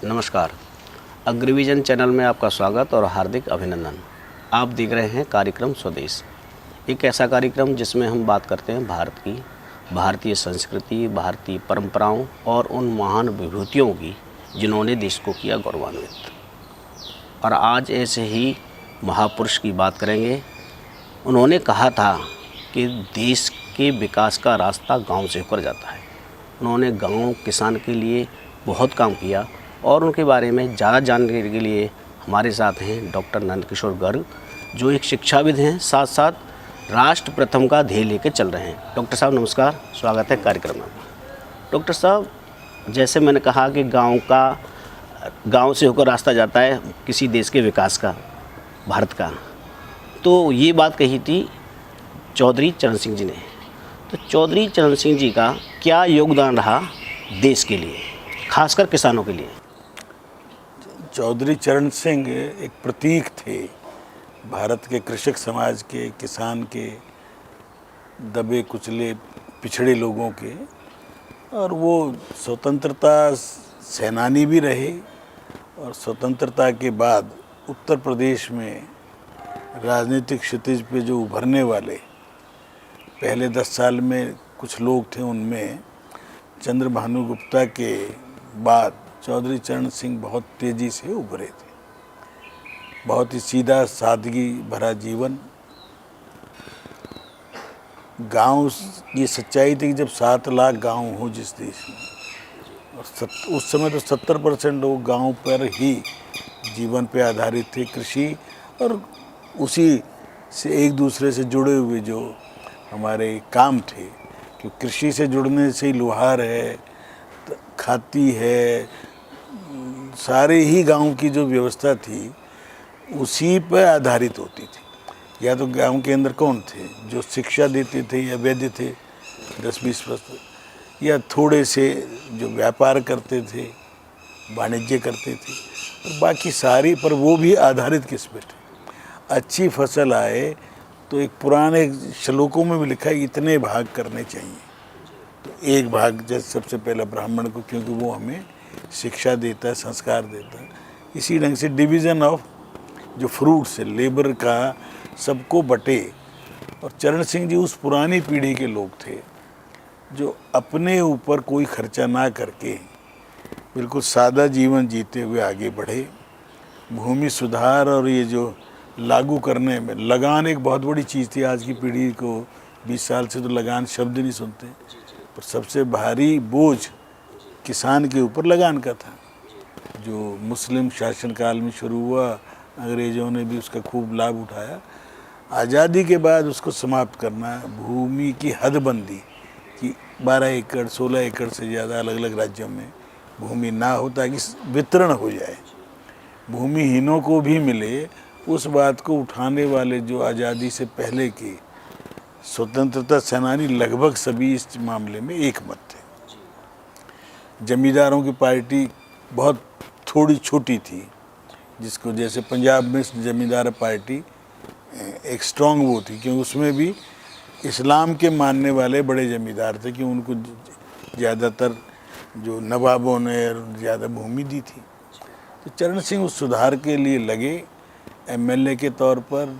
नमस्कार। अग्रविजन चैनल में आपका स्वागत और हार्दिक अभिनंदन। आप देख रहे हैं कार्यक्रम स्वदेश, एक ऐसा कार्यक्रम जिसमें हम बात करते हैं भारत की, भारतीय संस्कृति, भारतीय परंपराओं और उन महान विभूतियों की जिन्होंने देश को किया गौरवान्वित। और आज ऐसे ही महापुरुष की बात करेंगे। उन्होंने कहा था कि देश के विकास का रास्ता गांव से होकर जाता है। उन्होंने गांव किसान के लिए बहुत काम किया और उनके बारे में ज़्यादा जानने के लिए हमारे साथ हैं डॉक्टर नंदकिशोर गर्ग, जो एक शिक्षाविद हैं, साथ साथ राष्ट्र प्रथम का ध्येय लेकर चल रहे हैं। डॉक्टर साहब नमस्कार, स्वागत है कार्यक्रम में। डॉक्टर साहब, जैसे मैंने कहा कि गांव से होकर रास्ता जाता है किसी देश के विकास का, भारत का, तो ये बात कही थी चौधरी चरण सिंह जी ने। तो चौधरी चरण सिंह जी का क्या योगदान रहा देश के लिए, खासकर किसानों के लिए? चौधरी चरण सिंह एक प्रतीक थे भारत के कृषक समाज के, किसान के, दबे कुचले पिछड़े लोगों के। और वो स्वतंत्रता सेनानी भी रहे और स्वतंत्रता के बाद उत्तर प्रदेश में राजनीतिक क्षितिज पे जो उभरने वाले पहले 10 साल में कुछ लोग थे, उनमें चंद्रभानु गुप्ता के बाद चौधरी चरण सिंह बहुत तेज़ी से उभरे थे। बहुत ही सीधा सादगी भरा जीवन। गांव, ये सच्चाई थी कि जब 7 लाख गांव हो जिस देश में, और उस समय तो 70% लोग गांव पर ही जीवन पे आधारित थे, कृषि और उसी से एक दूसरे से जुड़े हुए जो हमारे काम थे। कि कृषि से जुड़ने से ही लोहार है, खाती है, सारे ही गांव की जो व्यवस्था थी उसी पर आधारित होती थी। या तो गांव के अंदर कौन थे जो शिक्षा देते थे या वैद्य थे 10-20%, या थोड़े से जो व्यापार करते थे, वाणिज्य करते थे, और बाकी सारी, पर वो भी आधारित किस पे थे। अच्छी फसल आए तो एक पुराने श्लोकों में भी लिखा है इतने भाग करने चाहिए। तो एक भाग जैसे सबसे पहला ब्राह्मण को, क्योंकि वो हमें शिक्षा देता है, संस्कार देता है। इसी ढंग से डिवीज़न ऑफ जो फ्रूट्स है, लेबर का, सबको बटे। और चरण सिंह जी उस पुरानी पीढ़ी के लोग थे जो अपने ऊपर कोई खर्चा ना करके बिल्कुल सादा जीवन जीते हुए आगे बढ़े। भूमि सुधार और ये जो लागू करने में लगान एक बहुत बड़ी चीज़ थी। आज की पीढ़ी को 20 साल से तो लगान शब्द नहीं सुनते, पर सबसे भारी बोझ किसान के ऊपर लगान का था, जो मुस्लिम शासनकाल में शुरू हुआ। अंग्रेज़ों ने भी उसका खूब लाभ उठाया। आज़ादी के बाद उसको समाप्त करना, भूमि की हदबंदी कि 12 एकड़ 16 एकड़ से ज़्यादा अलग अलग राज्यों में भूमि ना हो, ताकि वितरण हो जाए, भूमिहीनों को भी मिले। उस बात को उठाने वाले जो आज़ादी से पहले के स्वतंत्रता सेनानी लगभग सभी इस मामले में एकमत थे। जमींदारों की पार्टी बहुत थोड़ी छोटी थी, जिसको जैसे पंजाब में जमींदार पार्टी एक स्ट्रॉन्ग वो थी, क्योंकि उसमें भी इस्लाम के मानने वाले बड़े जमींदार थे, कि उनको ज़्यादातर जो नवाबों ने ज़्यादा भूमि दी थी। तो चरण सिंह उस सुधार के लिए लगे। एमएलए के तौर पर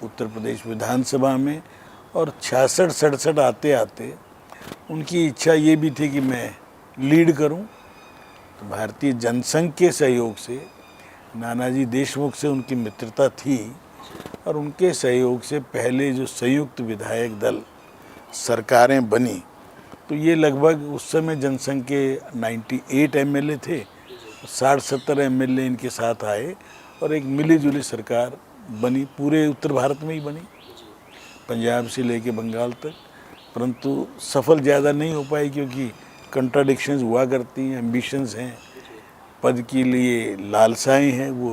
उत्तर प्रदेश विधानसभा में, और 66-67 आते आते उनकी इच्छा ये भी थी कि मैं लीड करूं। तो भारतीय जनसंघ के सहयोग से, नानाजी देशमुख से उनकी मित्रता थी, और उनके सहयोग से पहले जो संयुक्त विधायक दल सरकारें बनी, तो ये लगभग उस समय जनसंघ के 98 एमएलए थे, 60-70 एमएलए इनके साथ आए और एक मिली जुली सरकार बनी। पूरे उत्तर भारत में ही बनी, पंजाब से लेके बंगाल तक। परंतु सफल ज़्यादा नहीं हो पाई, क्योंकि कंट्राडिक्शंस हुआ करती हैं, एम्बिशंस हैं, पद के लिए लालसाएं हैं, वो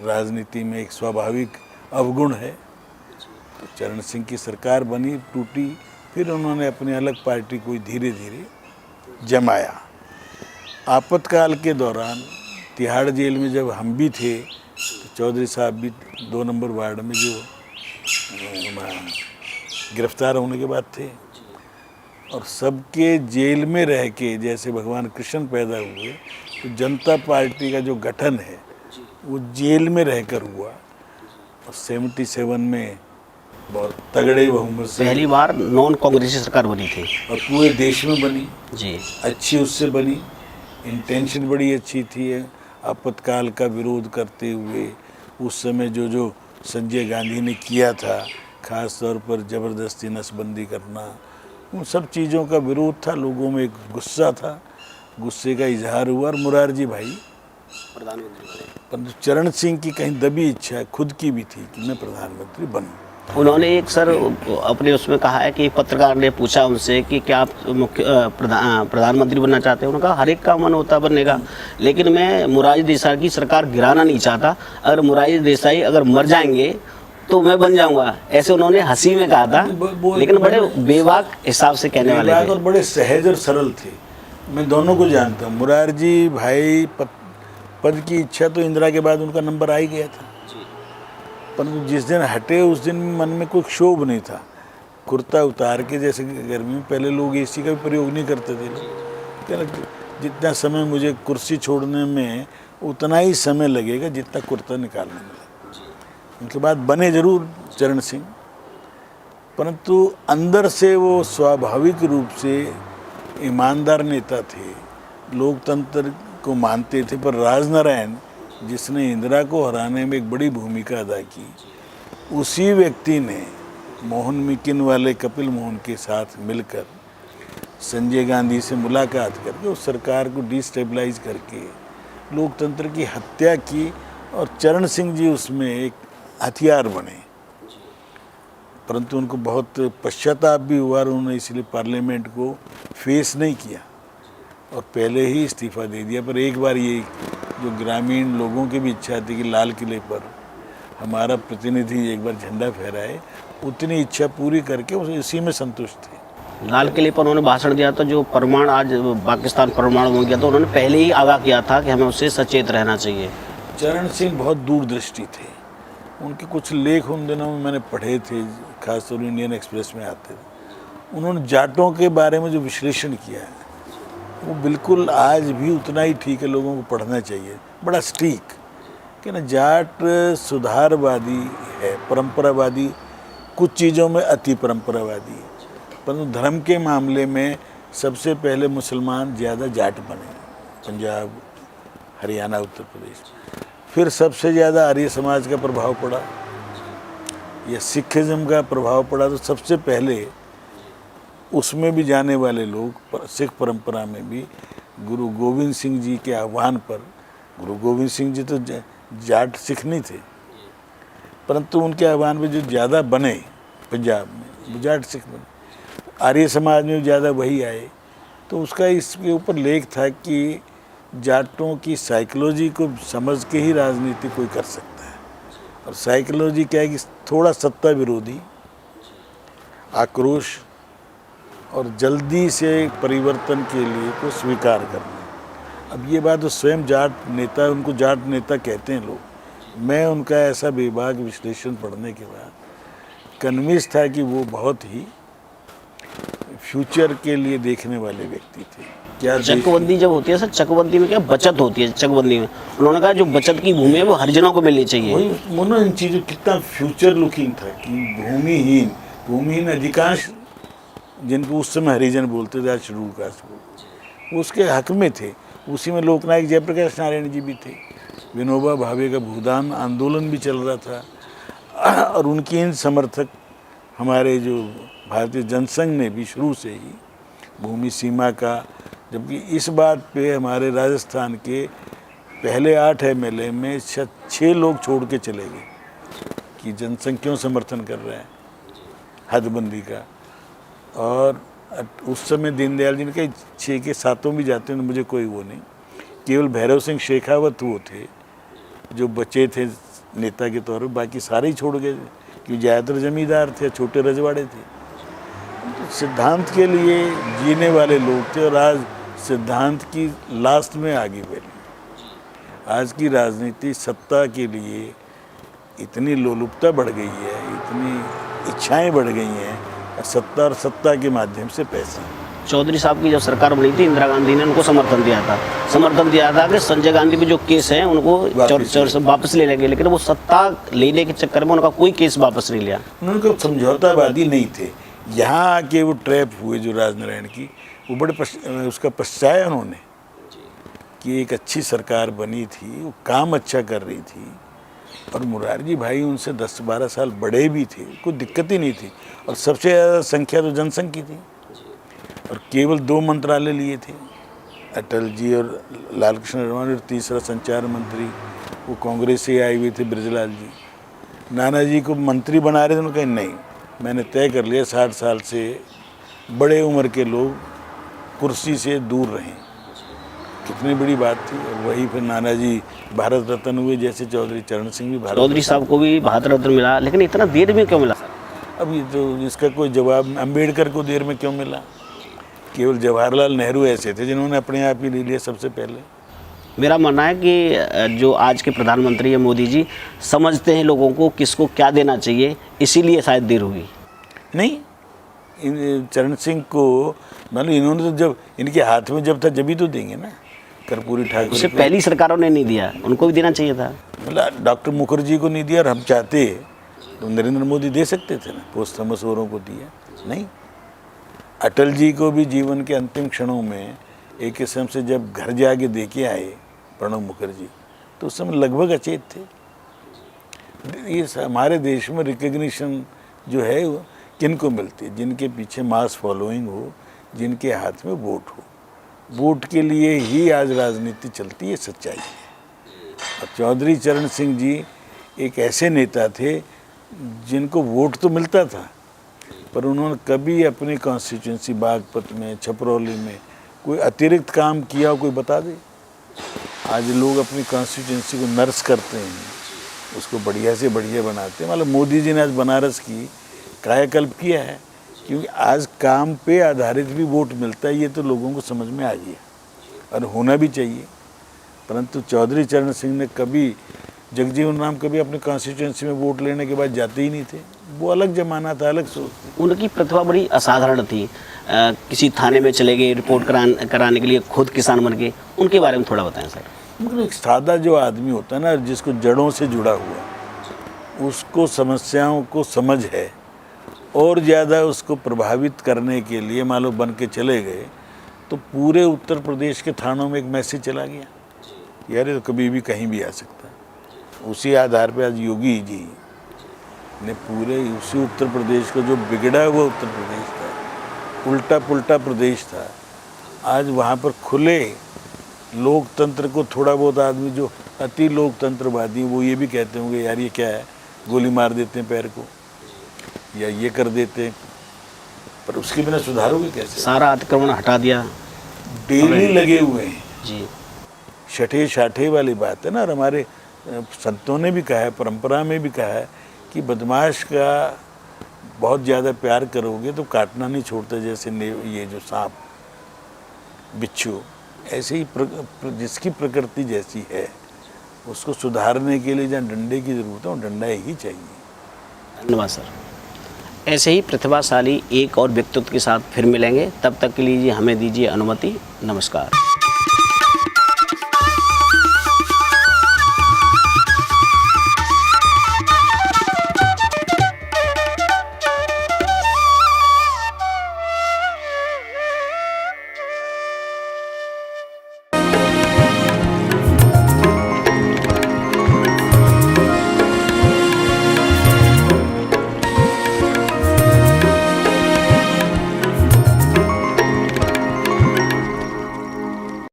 राजनीति में एक स्वाभाविक अवगुण है। तो चरण सिंह की सरकार बनी, टूटी, फिर उन्होंने अपनी अलग पार्टी को धीरे धीरे जमाया। आपातकाल के दौरान तिहाड़ जेल में जब हम भी थे, तो चौधरी साहब भी 2 नंबर वार्ड में जो गिरफ्तार होने के बाद थे, और सबके जेल में रह के जैसे भगवान कृष्ण पैदा हुए, तो जनता पार्टी का जो गठन है वो जेल में रहकर हुआ। और 77 में बहुत तगड़े बहुमत से पहली बार नॉन कांग्रेसी सरकार बनी थी और पूरे देश में बनी, जी। अच्छी उससे बनी। इंटेंशन बड़ी अच्छी थी, आपातकाल का विरोध करते हुए उस समय जो संजय गांधी ने किया था, ख़ास तौर पर ज़बरदस्ती नसबंदी करना, उन सब चीज़ों का विरोध था। लोगों में एक गुस्सा था, गुस्से का इजहार हुआ और मुरारजी भाई प्रधानमंत्री बने। परंतु चरण सिंह की कहीं दबी इच्छा खुद की भी थी कि मैं प्रधानमंत्री बनूं। उन्होंने एक सर अपने उसमें कहा है कि पत्रकार ने पूछा उनसे कि क्या आप प्रधानमंत्री बनना चाहते हैं। उन्होंने कहा हर एक का मन होता बनने का, लेकिन मैं मोरारजी देसाई की सरकार गिराना नहीं चाहता। अगर मोरारजी देसाई अगर मर जाएंगे तो मैं बन जाऊंगा, ऐसे उन्होंने हंसी में कहा था, लेकिन बड़े बेबाक हिसाब से कहने वाले थे और बड़े सहज और सरल थे। मैं दोनों को जानता हूँ। मुरारजी भाई पद की इच्छा तो इंदिरा के बाद उनका नंबर आ ही गया था, परंतु जिस दिन हटे उस दिन मन में कोई क्षोभ नहीं था। कुर्ता उतार के, जैसे गर्मी में पहले लोग एसी का भी प्रयोग नहीं करते थे, कहना जितना समय मुझे कुर्सी छोड़ने में उतना ही समय लगेगा जितना कुर्ता निकालने में। उनके बाद बने जरूर चरण सिंह, परंतु अंदर से वो स्वाभाविक रूप से ईमानदार नेता थे, लोकतंत्र को मानते थे। पर राजनारायण जिसने इंदिरा को हराने में एक बड़ी भूमिका अदा की, उसी व्यक्ति ने मोहन मिकिन वाले कपिल मोहन के साथ मिलकर संजय गांधी से मुलाकात करके उस सरकार को डिस्टेबलाइज करके लोकतंत्र की हत्या की। और चरण सिंह जी उसमें एक हथियार बने, परंतु उनको बहुत पश्चाताप भी हुआ और उन्होंने इसलिए पार्लियामेंट को फेस नहीं किया और पहले ही इस्तीफा दे दिया। पर एक बार ये जो ग्रामीण लोगों की भी इच्छा थी कि लाल किले पर हमारा प्रतिनिधि एक बार झंडा फहराए, उतनी इच्छा पूरी करके उसी में संतुष्ट थे। लाल किले पर उन्होंने भाषण दिया तो जो परमाणु आज पाकिस्तान परमाणु हो गया, तो उन्होंने पहले ही आगाह किया था कि हमें उससे सचेत रहना चाहिए। चरण सिंह बहुत दूरदृष्टि थे। उनके कुछ लेख उन दिनों में मैंने पढ़े थे, खासतौर इंडियन एक्सप्रेस में आते थे। उन्होंने जाटों के बारे में जो विश्लेषण किया है वो बिल्कुल आज भी उतना ही ठीक है, लोगों को पढ़ना चाहिए। बड़ा सटीक कि ना, जाट सुधारवादी है, परंपरावादी, कुछ चीज़ों में अति परंपरावादी है, परंतु धर्म के मामले में सबसे पहले मुसलमान ज़्यादा जाट बने, पंजाब, हरियाणा, उत्तर प्रदेश। फिर सबसे ज़्यादा आर्य समाज का प्रभाव पड़ा या सिखिज़्म का प्रभाव पड़ा, तो सबसे पहले उसमें भी जाने वाले लोग सिख परंपरा में भी गुरु गोविंद सिंह जी के आह्वान पर, गुरु गोविंद सिंह जी तो जाट सिख नहीं थे, परंतु उनके आह्वान पर जो ज़्यादा बने पंजाब में वो जाट सिख बने। आर्य समाज में ज़्यादा वही आए। तो उसका इसके ऊपर लेख था कि जाटों की साइकोलॉजी को समझ के ही राजनीति कोई कर सकता है। और साइकोलॉजी क्या है कि थोड़ा सत्ता विरोधी, आक्रोश और जल्दी से परिवर्तन के लिए को स्वीकार करना। अब ये बात तो स्वयं जाट नेता, उनको जाट नेता कहते हैं लोग। मैं उनका ऐसा बेबाक विश्लेषण पढ़ने के बाद कन्विंस था कि वो बहुत ही फ्यूचर के लिए देखने वाले व्यक्ति थे। क्या चकबंदी जब होती है सर, चकबंदी में क्या बचत होती है? चकबंदी में उन्होंने कहा जो बचत की भूमि है वो हरिजनों को मिलनी चाहिए। वही मोनो इन चीज़ों कितना फ्यूचर लुकिंग था कि भूमिहीन अधिकांश जिनको उस समय हरिजन बोलते थे, आज शेड्यूल कास्ट बोलते, उसके हक में थे। उसी में लोकनायक जयप्रकाश नारायण जी भी थे, विनोबा भावे का भूदान आंदोलन भी चल रहा था और उनकी इन समर्थक हमारे जो भारतीय जनसंघ ने भी शुरू से ही भूमि सीमा का, जबकि इस बात पे हमारे राजस्थान के पहले 8 MLA में 6 लोग छोड़ के चले गए कि जनसंघ क्यों समर्थन कर रहे हैं हदबंदी का। और उस समय दीनदयाल जी ने कहा 6 के 7 भी जाते हैं, मुझे कोई वो नहीं, केवल भैरव सिंह शेखावत वो थे जो बचे थे नेता के तौर पर, बाकी सारे ही छोड़ गए क्योंकि ज़्यादातर जमींदार थे, छोटे रजवाड़े थे। तो सिद्धांत के लिए जीने वाले लोग थे और आज सिद्धांत की लास्ट में आगे बढ़ी। आज की राजनीति सत्ता के लिए इतनी लोलुपता बढ़ गई है, इतनी इच्छाएं बढ़ गई हैं, सत्ता और सत्ता के माध्यम से पैसा। चौधरी साहब की जब सरकार बनी थी, इंदिरा गांधी ने उनको समर्थन दिया था कि संजय गांधी पे जो केस हैं उनको वापस लेने के, लेकिन वो सत्ता लेने के चक्कर में उनका कोई केस वापस नहीं लिया। उनको समझौतावादी नहीं थे। यहाँ आके वो ट्रैप हुए जो राजनारायण की, वो बड़े उसका पछताया उन्होंने कि एक अच्छी सरकार बनी थी, वो काम अच्छा कर रही थी, और मुरारजी भाई उनसे 10-12 साल बड़े भी थे, कोई दिक्कत ही नहीं थी, और सबसे ज़्यादा संख्या तो जनसंघ की थी, और केवल 2 मंत्रालय लिए थे, अटल जी और लाल कृष्ण आडवाणी, और तीसरा संचार मंत्री वो कांग्रेस से आए हुए थे, बृजलाल जी। नाना जी को मंत्री बना रहे थे, उन्होंने कहा नहीं, मैंने तय कर लिया 60 साल से बड़े उम्र के लोग कुर्सी से दूर रहें। कितनी बड़ी बात थी। और वही फिर नाना जी भारत रत्न हुए, जैसे चौधरी चरण सिंह भी भारत चौधरी साहब को भी भारत रत्न मिला, लेकिन इतना देर में क्यों मिला? अब ये तो इसका कोई जवाब, अम्बेडकर को देर में क्यों मिला? केवल जवाहरलाल नेहरू ऐसे थे जिन्होंने अपने आप ही ले लिया सबसे पहले। मेरा मानना है कि जो आज के प्रधानमंत्री है मोदी जी, समझते हैं लोगों को किसको क्या देना चाहिए, इसीलिए शायद देर हुई। नहीं, चरण सिंह को मान लो इन्होंने तो जब इनके हाथ में जब था जब तो देंगे ना। कर्पूरी ठाकुर उससे पहली सरकारों ने नहीं दिया, उनको भी देना चाहिए था। मतलब डॉक्टर मुखर्जी को नहीं दिया, और हम चाहते तो नरेंद्र मोदी दे सकते थे ना, पोस्टमस औरों को दिया नहीं। अटल जी को भी जीवन के अंतिम क्षणों में एक किस्म से जब घर जाके दे के आए प्रणब मुखर्जी, तो उस समय लगभग अचेत थे। ये हमारे देश में रिकग्निशन जो है वो किन को मिलती है? जिनके पीछे मास फॉलोइंग हो, जिनके हाथ में वोट हो। वोट के लिए ही आज राजनीति चलती है, सच्चाई है। और चौधरी चरण सिंह जी एक ऐसे नेता थे जिनको वोट तो मिलता था, पर उन्होंने कभी अपनी कॉन्स्टिट्यूंसी बागपत में, छपरौली में कोई अतिरिक्त काम किया हो, कोई बता दे। आज लोग अपनी कॉन्स्टिट्यूंसी को नर्स करते हैं, उसको बढ़िया से बढ़िया बनाते हैं। मतलब मोदी जी ने आज बनारस की कायाकल्प किया है, क्योंकि आज काम पे आधारित भी वोट मिलता है, ये तो लोगों को समझ में आ गया और होना भी चाहिए। परंतु चौधरी चरण सिंह ने कभी, जगजीवन राम कभी अपने कॉन्स्टिट्यूंसी में वोट लेने के बाद जाते ही नहीं थे। वो अलग जमाना था, अलग सोच थी। उनकी प्रतिभा बड़ी असाधारण थी। किसी थाने में चले गए, रिपोर्ट कराने के लिए खुद किसान बन गए। उनके बारे में थोड़ा बताएं सर। मतलब एक सादा जो आदमी होता है ना, जिसको जड़ों से जुड़ा हुआ, उसको समस्याओं को समझ है, और ज़्यादा उसको प्रभावित करने के लिए मान लो बन के चले गए, तो पूरे उत्तर प्रदेश के थानों में एक मैसेज चला गया, यार ये तो कभी भी कहीं भी आ सकता है। उसी आधार पे आज योगी जी ने पूरे उसी उत्तर प्रदेश को, जो बिगड़ा हुआ उत्तर प्रदेश था, उल्टा पुल्टा प्रदेश था, आज वहाँ पर खुले लोकतंत्र को, थोड़ा बहुत आदमी जो अति लोकतंत्रवादी, वो ये भी कहते होंगे यार ये क्या है, गोली मार देते हैं पैर को, या ये कर देते, पर उसके बिना सुधारोगे कैसे? सारा अतिक्रमण हटा दिया, डेली लगे हुए हैं जी। छठे छाठे वाली बात है ना। और हमारे संतों ने भी कहा है, परंपरा में भी कहा है कि बदमाश का बहुत ज़्यादा प्यार करोगे तो काटना नहीं छोड़ता, जैसे ये जो सांप बिच्छू, ऐसे ही जिसकी प्रकृति जैसी है, उसको सुधारने के लिए जहाँ डंडे की ज़रूरत है, वो डंडा ही चाहिए। धन्यवाद सर। ऐसे ही प्रतिभाशाली एक और व्यक्तित्व के साथ फिर मिलेंगे, तब तक के लिए हमें दीजिए अनुमति। नमस्कार।